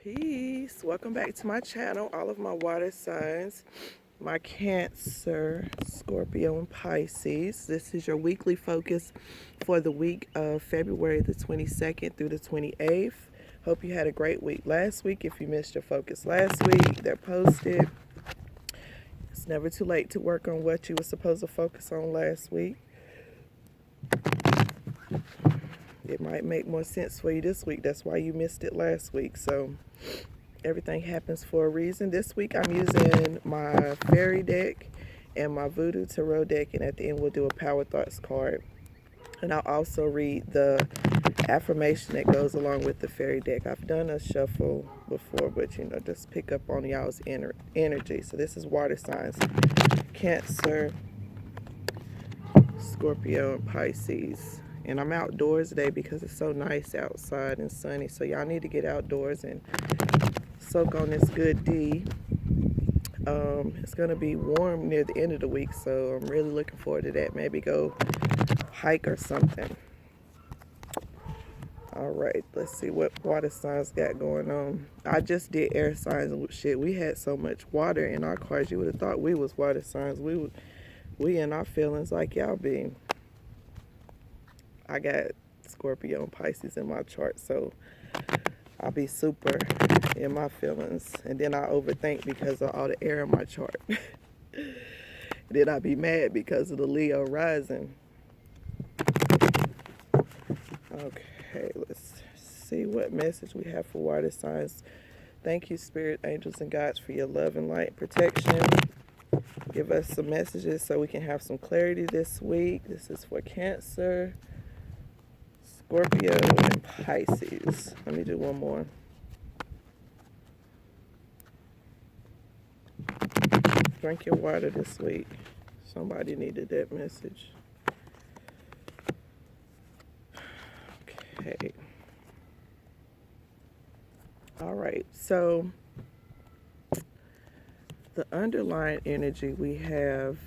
Peace. Welcome back to my channel, all of my water signs, my Cancer, Scorpio, and Pisces. This is your weekly focus for the week of February the 22nd through the 28th. Hope you had a great week last week. If you missed your focus last week, they're posted. It's never too late to work on what you were supposed to focus on last week. It might make more sense for you this week. That's why you missed it last week. So everything happens for a reason. This week I'm using my fairy deck and my voodoo tarot deck, and at the end we'll do a power thoughts card, and I'll also read the affirmation that goes along with the fairy deck. I've done a shuffle before, but just pick up on y'all's energy. So this is water signs: Cancer, Scorpio, and Pisces. And I'm outdoors today because it's so nice outside and sunny, so y'all need to get outdoors and soak on this good D. It's going to be warm near the end of the week, so I'm really looking forward to that. Maybe go hike or something. All right, let's see what water signs got going on. I just did air signs and shit. We had so much water in our cars, you would have thought we was water signs. We in our feelings like y'all be. I got Scorpio and Pisces in my chart, so I'll be super in my feelings, and then I overthink because of all the air in my chart. Then I'll be mad because of the Leo rising. Okay, let's see what message we have for water signs. Thank you, spirit, angels, and guides, for your love and light protection. Give us some messages so we can have some clarity this week. This is for Cancer, Scorpio, and Pisces. Let me do one more. Drink your water this week. Somebody needed that message. Okay. All right. So the underlying energy, we have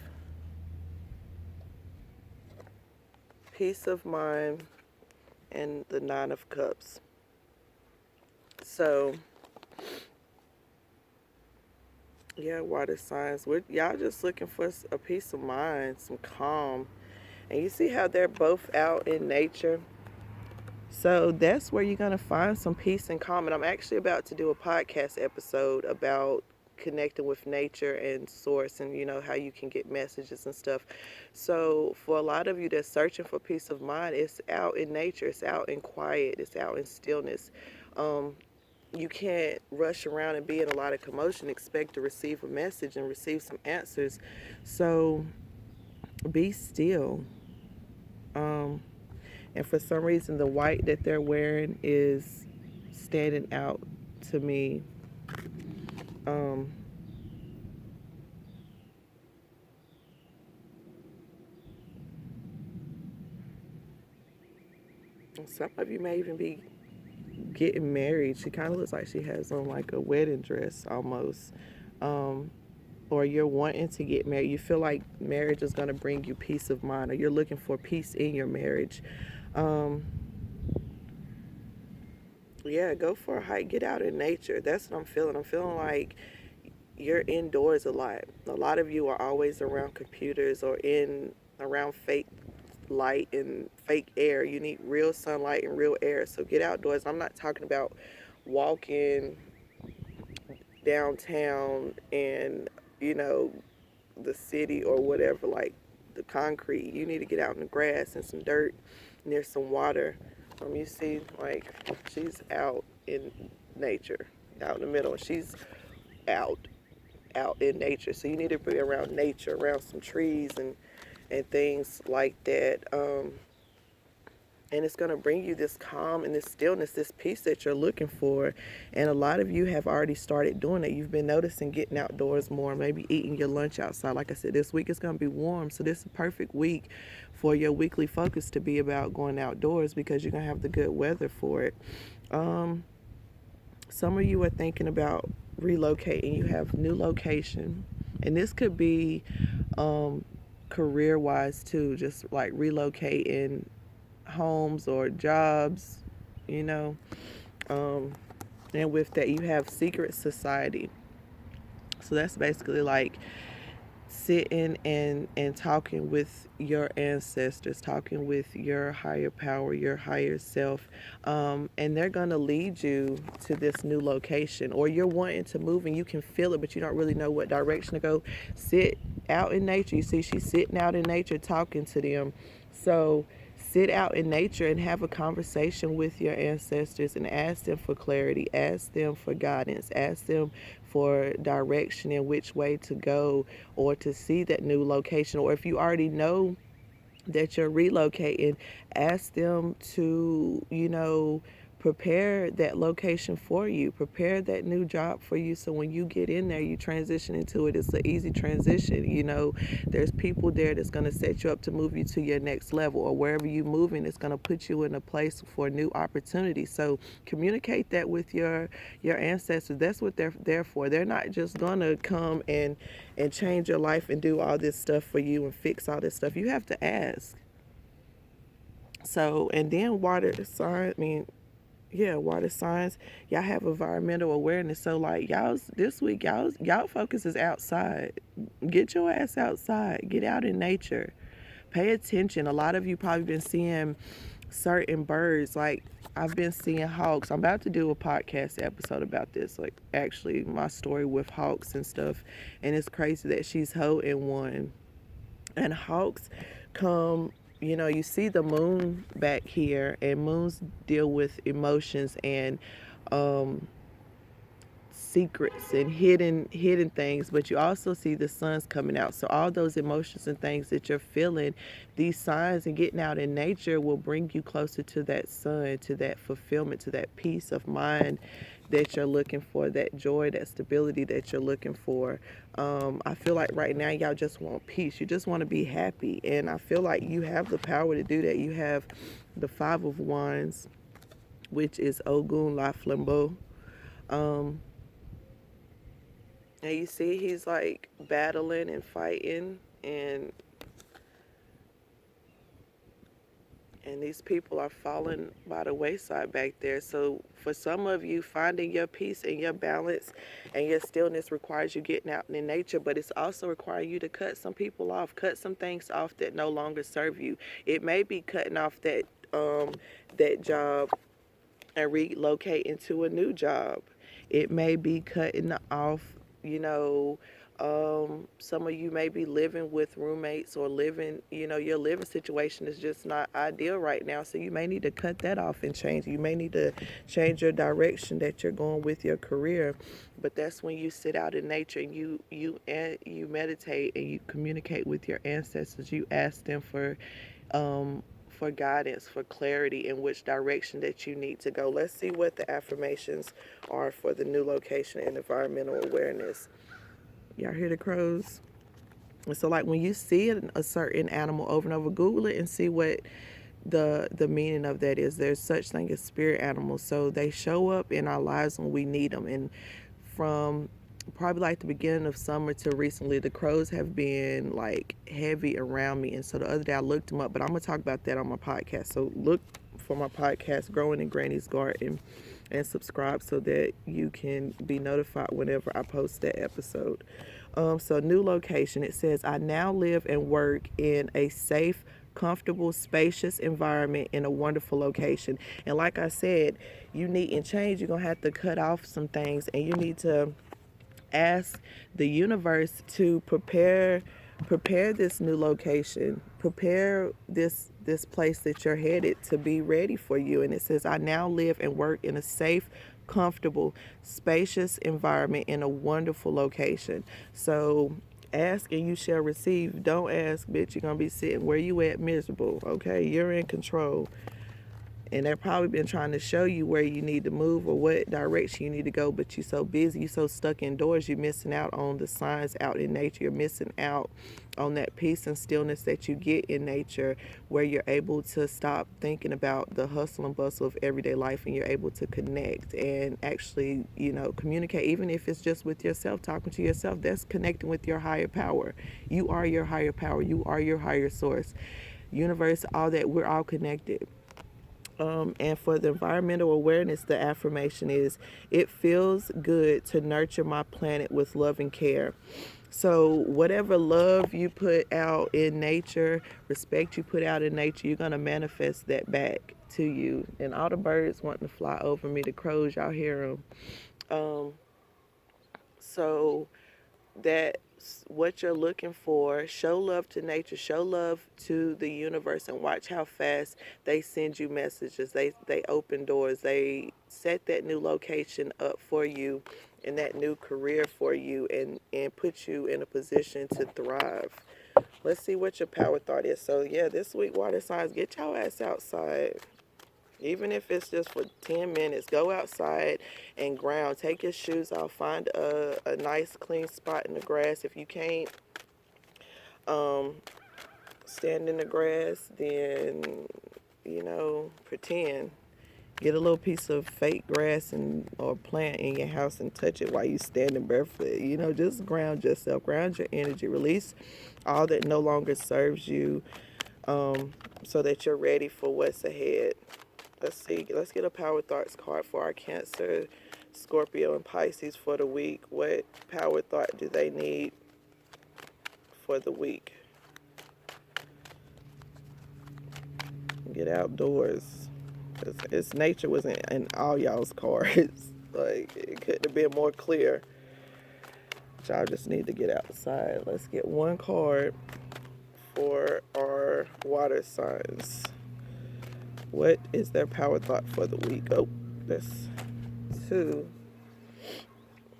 peace of mind and the Nine of Cups. So yeah, water signs. Y'all just looking for a peace of mind, some calm. And you see how they're both out in nature. So that's where you're going to find some peace and calm. And I'm actually about to do a podcast episode about connecting with nature and source, and how you can get messages and stuff. So for a lot of you that's searching for peace of mind, it's out in nature, it's out in quiet, it's out in stillness. You can't rush around and be in a lot of commotion, expect to receive a message and receive some answers. So be still. And for some reason, the white that they're wearing is standing out to me. Some of you may even be getting married. She kind of looks like she has on like a wedding dress almost. Or you're wanting to get married. You feel like marriage is going to bring you peace of mind, or you're looking for peace in your marriage. Yeah, go for a hike. Get out in nature. That's what I'm feeling. I'm feeling like you're indoors a lot. A lot of you are always around computers or around fake light and fake air. You need real sunlight and real air. So get outdoors. I'm not talking about walking downtown and the city or whatever, like the concrete. You need to get out in the grass and some dirt near some water. You see, like, she's out in nature, out in the middle. She's out in nature. So you need to be around nature, around some trees and things like that. And it's going to bring you this calm and this stillness, this peace that you're looking for. And a lot of you have already started doing it. You've been noticing getting outdoors more, maybe eating your lunch outside. Like I said, this week is going to be warm. So this is a perfect week for your weekly focus to be about going outdoors, because you're going to have the good weather for it. Some of you are thinking about relocating. You have new location. And this could be career-wise too, just like relocating homes or jobs, it And with that, you have secret society. So that's basically like sitting and talking with your ancestors, talking with your higher power, your higher self, and they're going to lead you to this new location, or you're wanting to move and you can feel it, but you don't really know what direction to go. Sit out in nature. You see, she's sitting out in nature talking to them. So sit out in nature and have a conversation with your ancestors and ask them for clarity, ask them for guidance, ask them for direction in which way to go or to see that new location. Or if you already know that you're relocating, ask them to, prepare that location for you, prepare that new job for you. So when you get in there, you transition into it. It's an easy transition. There's people there that's going to set you up to move you to your next level, or wherever you're moving, it's going to put you in a place for new opportunities. So communicate that with your ancestors. That's what they're there for. They're not just going to come and change your life and do all this stuff for you and fix all this stuff. You have to ask. So, and then water signs, y'all have environmental awareness. So like this week, y'all focus is outside. Get your ass outside. Get out in nature. Pay attention. A lot of you probably been seeing certain birds. Like I've been seeing hawks. I'm about to do a podcast episode about this. Like actually my story with hawks and stuff. And it's crazy that she's holding one. And hawks come, you see the moon back here, and moons deal with emotions and secrets and hidden things, but you also see the sun's coming out. So all those emotions and things that you're feeling, these signs and getting out in nature will bring you closer to that sun, to that fulfillment, to that peace of mind that you're looking for, that joy, that stability that you're looking for. I feel like right now y'all just want peace. You just want to be happy, and I feel like you have the power to do that. You have the Five of Wands, which is Ogun La Flambeau. And you see he's like battling and fighting, and these people are falling by the wayside back there. So for some of you, finding your peace and your balance and your stillness requires you getting out in nature, but it's also requiring you to cut some people off, cut some things off that no longer serve you. It may be cutting off that job and relocate into a new job. It may be cutting off, some of you may be living with roommates, or living, your living situation is just not ideal right now. So you may need to cut that off and change. You may need to change your direction that you're going with your career. But that's when you sit out in nature and you meditate and you communicate with your ancestors. You ask them for guidance, for clarity in which direction that you need to go. Let's see what the affirmations are for the new location and environmental awareness. Y'all hear the crows? And so like when you see a certain animal over and over, Google it and see what the meaning of that is. There's such thing as spirit animals. So they show up in our lives when we need them. And from probably like the beginning of summer to recently, the crows have been like heavy around me. And so the other day I looked them up, but I'm going to talk about that on my podcast. So look for my podcast, Growing in Granny's Garden, and subscribe so that you can be notified whenever I post that episode. So new location, it says, I now live and work in a safe, comfortable, spacious environment in a wonderful location. And like I said, you need and change. You're going to have to cut off some things, and you need to ask the universe to prepare this new location, prepare this place that you're headed to be ready for you. And it says, I now live and work in a safe, comfortable, spacious environment in a wonderful location. So ask and you shall receive. Don't ask, bitch, you're gonna be sitting where you at miserable. Okay, you're in control. And they've probably been trying to show you where you need to move or what direction you need to go, but you're so busy, you're so stuck indoors, you're missing out on the signs out in nature. You're missing out on that peace and stillness that you get in nature, where you're able to stop thinking about the hustle and bustle of everyday life, and you're able to connect and actually, communicate, even if it's just with yourself, talking to yourself. That's connecting with your higher power. You are your higher power. You are your higher source. Universe, all that, we're all connected. And for the environmental awareness, the affirmation is, it feels good to nurture my planet with love and care. So whatever love you put out in nature, respect you put out in nature, you're going to manifest that back to you. And all the birds wanting to fly over me, the crows, y'all hear them. Um, so that's what you're looking for. Show love to nature, show love to the universe, and watch how fast they send you messages. They open doors, they set that new location up for you and that new career for you, and put you in a position to thrive. Let's see what your power thought is. So yeah, this week, water signs, get your ass outside. Even if it's just for 10 minutes, go outside and ground. Take your shoes off. Find a nice, clean spot in the grass. If you can't um, stand in the grass, then, pretend. Get a little piece of fake grass or plant in your house and touch it while you standing barefoot. Just ground yourself. Ground your energy. Release all that no longer serves you, so that you're ready for what's ahead. Let's see. Let's get a Power Thoughts card for our Cancer, Scorpio, and Pisces for the week. What power thought do they need for the week? Get outdoors. It's nature was in all y'all's cards. Like, it couldn't have been more clear. Y'all just need to get outside. Let's get one card for our water signs. What is their power thought for the week? Oh, that's 2.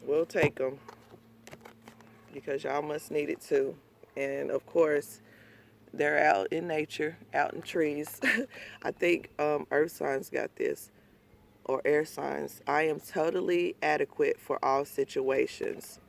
We'll take them because y'all must need it too. And of course, they're out in nature, out in trees. I think earth signs got this, or air signs. I am totally adequate for all situations.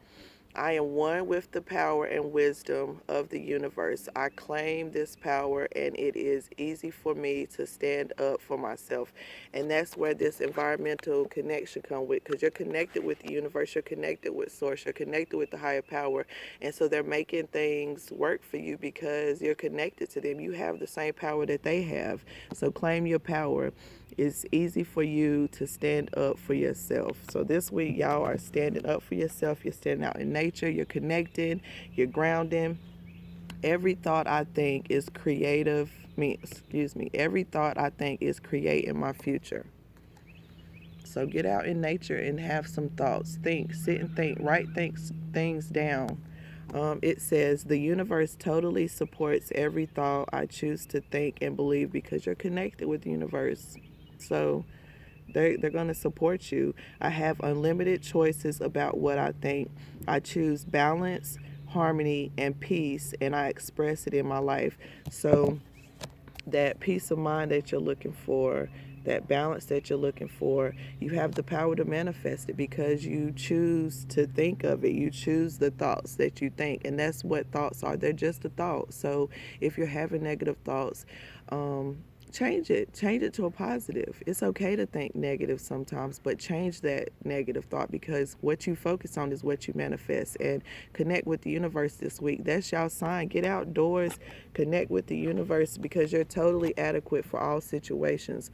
I am one with the power and wisdom of the universe. I claim this power, and it is easy for me to stand up for myself. And that's where this environmental connection comes with, because you're connected with the universe, you're connected with source, you're connected with the higher power. And so they're making things work for you because you're connected to them. You have the same power that they have. So claim your power. It's easy for you to stand up for yourself. So this week, y'all are standing up for yourself. You're standing out in nature. You're connected. You're grounding. Every thought I think is creative. Every thought I think is creating my future. So get out in nature and have some thoughts. Think, sit and think. Write things down. It says the universe totally supports every thought I choose to think and believe, because you're connected with the universe. So they're going to support you. I have unlimited choices about what I think. I choose balance, harmony, and peace, and I express it in my life. So that peace of mind that you're looking for, that balance that you're looking for, you have the power to manifest it because you choose to think of it. You choose the thoughts that you think, and that's what thoughts are. They're just a thought. So if you're having negative thoughts, change it to a positive. It's okay to think negative sometimes, but change that negative thought, because what you focus on is what you manifest. And connect with the universe this week. That's y'all sign. Get outdoors, connect with the universe, because you're totally adequate for all situations.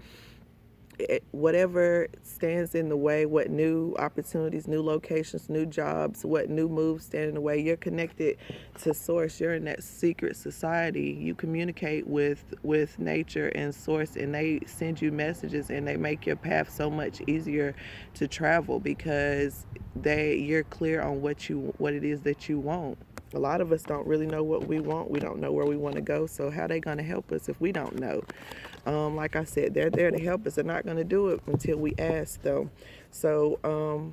Whatever stands in the way, what new opportunities, new locations, new jobs, what new moves stand in the way, you're connected to source. You're in that secret society. You communicate with nature and source, and they send you messages, and they make your path so much easier to travel because you're clear on what it is that you want. A lot of us don't really know what we want. We don't know where we want to go. So how are they going to help us if we don't know? Like I said, they're there to help us. They're not going to do it until we ask them. So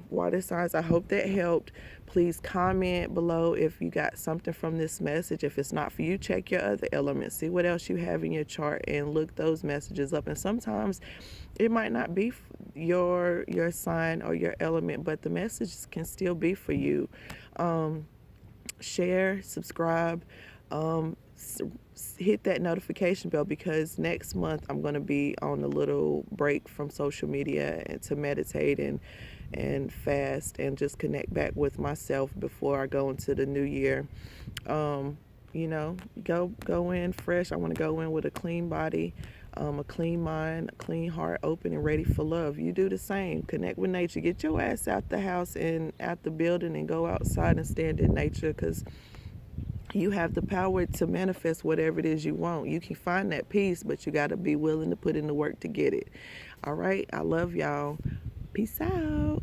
water signs, I hope that helped. Please comment below if you got something from this message. If it's not for you, check your other elements. See what else you have in your chart and look those messages up. And sometimes it might not be your sign or your element, but the messages can still be for you. Share, subscribe, hit that notification bell, because next month I'm going to be on a little break from social media and to meditate and fast and just connect back with myself before I go into the new year. Go in fresh. I want to go in with a clean body, a clean mind, a clean heart, open and ready for love. You do the same. Connect with nature. Get your ass out the house and out the building and go outside and stand in nature, because you have the power to manifest whatever it is you want. You can find that peace, but you got to be willing to put in the work to get it. All right. I love y'all. Peace out.